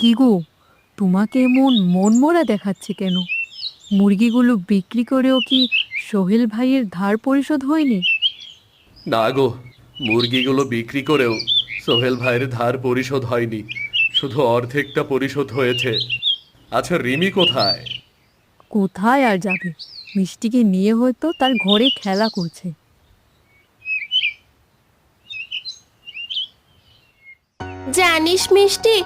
কি গো, তোমাকে এমন মনমরা দেখাচ্ছে কেন? মুরগিগুলো বিক্রি করেও কি সোহেল ভাইয়ের ধার পরিশোধ হয়নি? না গো, মুরগিগুলো বিক্রি করেও সোহেল ভাইয়ের ধার পরিশোধ হয়নি। শুধু অর্ধেকটা পরিশোধ হয়েছে। আচ্ছা, রিমি কোথায়? কোথায় আর যাবে? মিষ্টিকে নিয়ে হয়তো তার ঘরে খেলা করছে। জানিস মিষ্টি,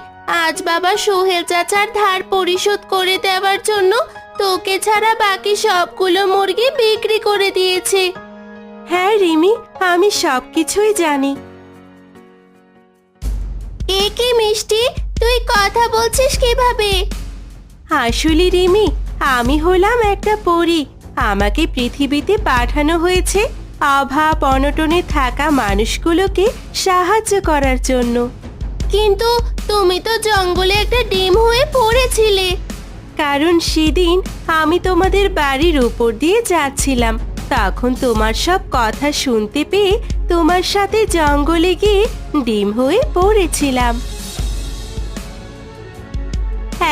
আজ বাবা সোহেল চাচার ধার পরিশোধ করে দেওয়ার জন্য তোকে ছাড়া বাকি সবগুলো মুরগি বিক্রি করে দিয়েছে। হ্যাঁ রিমি, আমি সবকিছুই জানি। এ কি মিষ্টি, তুই কথা বলছিস কিভাবে? আসলে রিমি, আমি হলাম একটা পরী। আমাকে পৃথিবীতে পাঠানো হয়েছে অভাব অনটনে থাকা মানুষগুলোকে সাহায্য করার জন্য। কিন্তু তুমি তো জঙ্গলে একটা ডিম হয়ে পড়েছিলে। কারণ সেদিন আমি তোমাদের বাড়ির উপর দিয়ে যাচ্ছিলাম, তখন তোমার সব কথা শুনতে পেয়ে তোমার সাথে জঙ্গলে গিয়ে ডিম হয়ে পড়েছিলাম।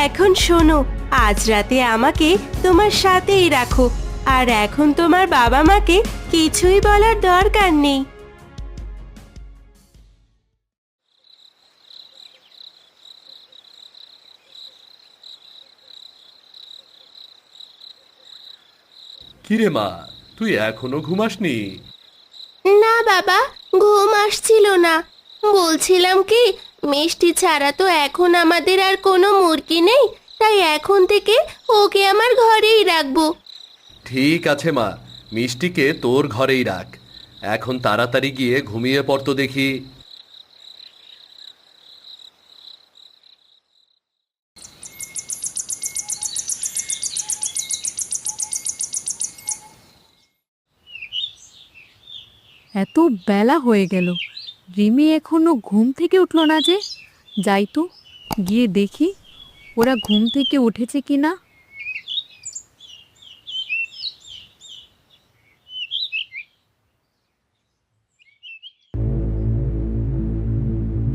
এখন শোনো, আজ রাতে আমাকে তোমার সাথেই রাখো, আর এখন তোমার বাবা মাকে কিছুই বলার দরকার নেই। কিরে মা, তুই এখনো ঘুমাসনি? না বাবা, ঘুম আসছিল না। বলছিলাম কি, মিষ্টি ছাড়া তো এখন আমাদের আর কোনো মুরগি নেই, তাই এখন থেকে ওকে আমার ঘরেই রাখবো। ঠিক আছে মা, মিষ্টিকে তোর ঘরেই রাখ। এখন তাড়াতাড়ি গিয়ে ঘুমিয়ে পড়তো দেখি। এত বেলা হয়ে গেল, রিমি এখনো ঘুম থেকে উঠলো না যে। যাই তো, গিয়ে দেখি ওরা ঘুম থেকে উঠেছে কি না।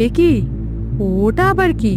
এ কি, ওটা আবার কি?